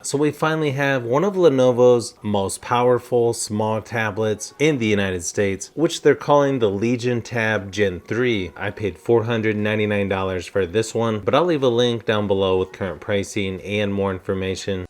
So we finally have one of Lenovo's most powerful small tablets in the United States, which they're calling the Legion Tab Gen 3. I paid $499 for this one, but I'll leave a link down below with current pricing and more information.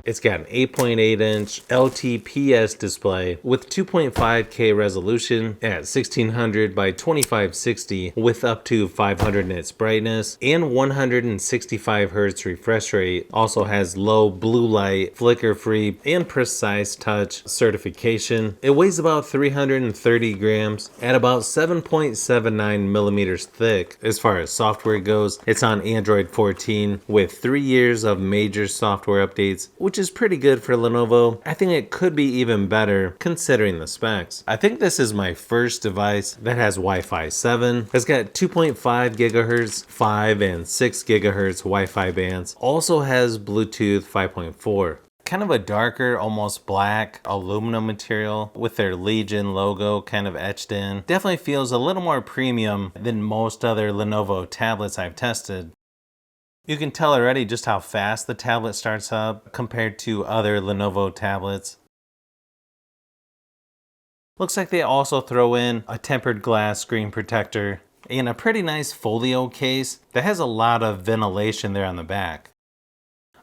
It's got an 8.8-inch LTPS display with 2.5K resolution at 1600 by 2560 with up to 500 nits brightness and 165 Hz refresh rate. Also has low blue light, flicker-free, and precise touch certification. It weighs about 330 grams at about 7.79 millimeters thick. As far as software goes, it's on Android 14 with 3 years of major software updates, which is pretty good for Lenovo. I think it could be even better considering the specs. I think this is my first device that has Wi-Fi 7. It's got 2.5 gigahertz, 5 and 6 gigahertz Wi-Fi bands. Also has Bluetooth 5.4. Kind of a darker, almost black aluminum material with their Legion logo kind of etched in. Definitely feels a little more premium than most other Lenovo tablets I've tested. You can tell already just how fast the tablet starts up compared to other Lenovo tablets. Looks like they also throw in a tempered glass screen protector and a pretty nice folio case that has a lot of ventilation there on the back.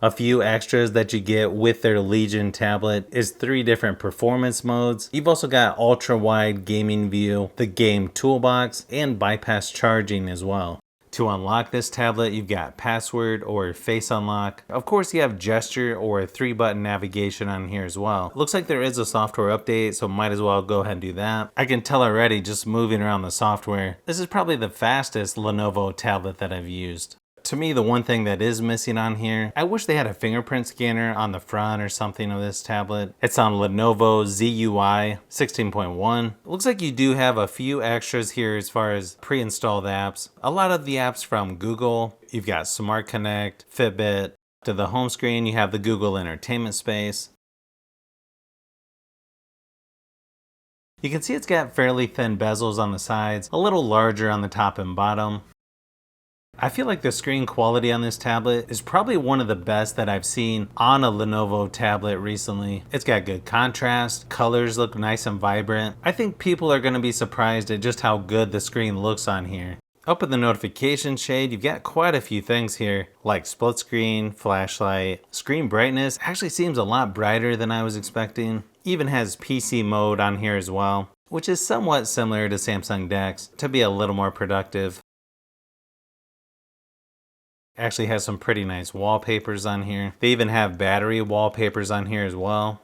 A few extras that you get with their Legion tablet is 3 different performance modes. You've also got ultra wide gaming view, the game toolbox, and bypass charging as well. To unlock this tablet, you've got password or face unlock. Of course, you have gesture or 3-button navigation on here as well. Looks like there is a software update, so might as well go ahead and do that. I can tell already just moving around the software. This is probably the fastest Lenovo tablet that I've used. To me, the one thing that is missing on here, I wish they had a fingerprint scanner on the front or something of this tablet. It's on Lenovo ZUI 16.1. Looks like you do have a few extras here as far as pre-installed apps. A lot of the apps from Google. You've got Smart Connect, Fitbit. To the home screen, you have the Google Entertainment Space. You can see it's got fairly thin bezels on the sides, a little larger on the top and bottom. I feel like the screen quality on this tablet is probably one of the best that I've seen on a Lenovo tablet recently. It's got good contrast, colors look nice and vibrant. I think people are going to be surprised at just how good the screen looks on here. Up in the notification shade, you've got quite a few things here, like split screen, flashlight. Screen brightness actually seems a lot brighter than I was expecting. Even has PC mode on here as well, which is somewhat similar to Samsung DeX to be a little more productive. Actually has some pretty nice wallpapers on here. They even have battery wallpapers on here as well.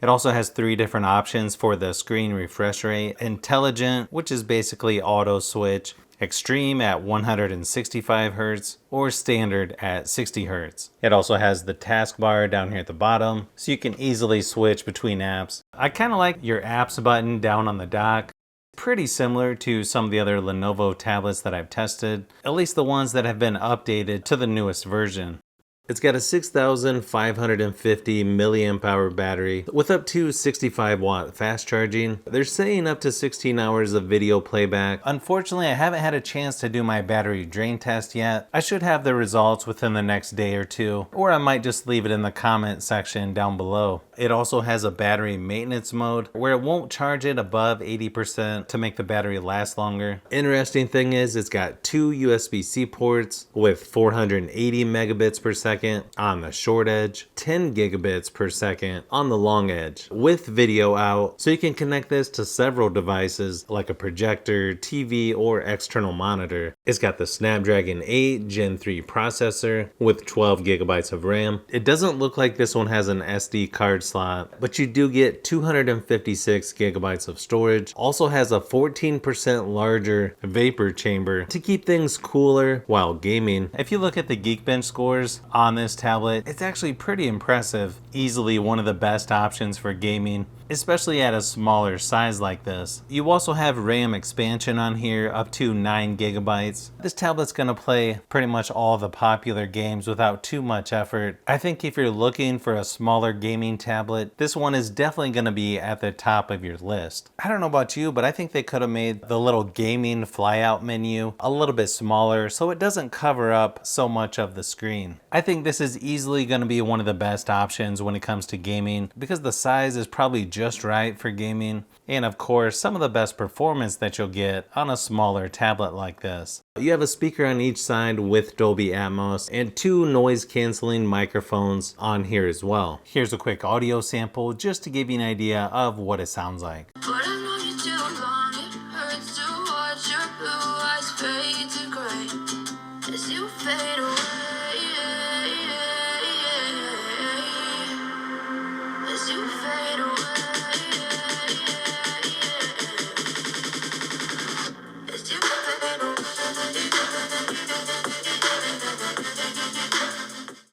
It also has 3 different options for the screen refresh rate. Intelligent, which is basically auto switch. Extreme at 165 Hz or standard at 60 Hz. It also has the taskbar down here at the bottom, so you can easily switch between apps. I kind of like your apps button down on the dock. Pretty similar to some of the other Lenovo tablets that I've tested, at least the ones that have been updated to the newest version. It's got a 6,550 milliamp hour battery with up to 65 watt fast charging. They're saying up to 16 hours of video playback. Unfortunately, I haven't had a chance to do my battery drain test yet. I should have the results within the next day or two, or I might just leave it in the comment section down below. It also has a battery maintenance mode where it won't charge it above 80% to make the battery last longer. Interesting thing is it's got 2 USB-C ports with 480 megabits per second on the short edge, 10 gigabits per second on the long edge with video out, so you can connect this to several devices like a projector, TV, or external monitor. It's got the Snapdragon 8 Gen 3 processor with 12 gigabytes of RAM. It doesn't look like this one has an SD card slot, but you do get 256 gigabytes of storage. Also has a 14% larger vapor chamber to keep things cooler while gaming. If you look at the Geekbench scores on this tablet, it's actually pretty impressive. Easily one of the best options for gaming. especially at a smaller size like this. You also have RAM expansion on here up to 9 gigabytes. This tablet's gonna play pretty much all the popular games without too much effort. I think if you're looking for a smaller gaming tablet, this one is definitely gonna be at the top of your list. I don't know about you, but I think they could have made the little gaming flyout menu a little bit smaller so it doesn't cover up so much of the screen. I think this is easily gonna be one of the best options when it comes to gaming because the size is probably just right for gaming, and of course some of the best performance that you'll get on a smaller tablet like this. You have a speaker on each side with Dolby Atmos and 2 noise canceling microphones on here as well. Here's a quick audio sample just to give you an idea of what it sounds like.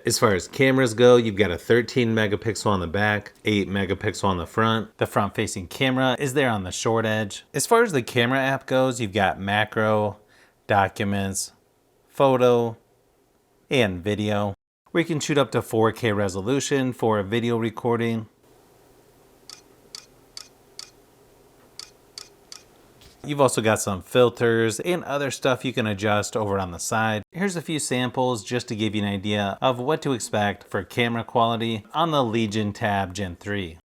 As far as cameras go, you've got a 13 megapixel on the back, 8 megapixel on the front. The front facing camera is there on the short edge. As far as the camera app goes, you've got macro, documents, photo, and video, where you can shoot up to 4K resolution for video recording. You've also got some filters and other stuff you can adjust over on the side. Here's a few samples just to give you an idea of what to expect for camera quality on the Legion Tab Gen 3.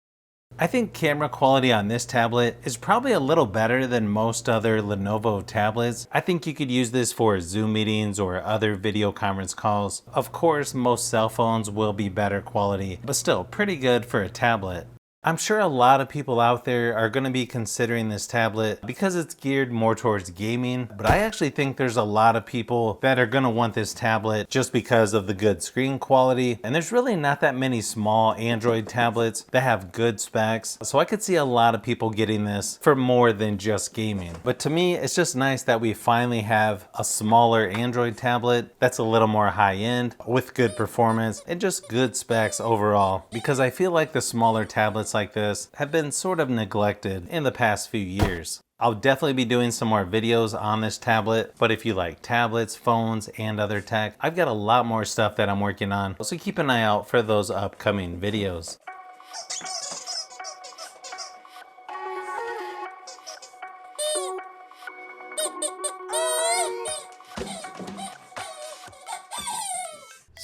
I think camera quality on this tablet is probably a little better than most other Lenovo tablets. I think you could use this for Zoom meetings or other video conference calls. Of course, most cell phones will be better quality, but still pretty good for a tablet. I'm sure a lot of people out there are going to be considering this tablet because it's geared more towards gaming, but I actually think there's a lot of people that are going to want this tablet just because of the good screen quality, and there's really not that many small Android tablets that have good specs, so I could see a lot of people getting this for more than just gaming. But to me, it's just nice that we finally have a smaller Android tablet that's a little more high-end with good performance and just good specs overall, because I feel like the smaller tablets like this have been sort of neglected in the past few years. I'll definitely be doing some more videos on this tablet, but if you like tablets, phones, and other tech, I've got a lot more stuff that I'm working on, so keep an eye out for those upcoming videos.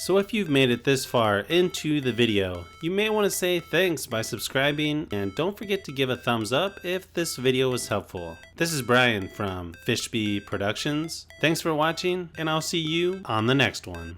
So if you've made it this far into the video, you may want to say thanks by subscribing, and don't forget to give a thumbs up if this video was helpful. This is Brian from Fishbee Productions. Thanks for watching, and I'll see you on the next one.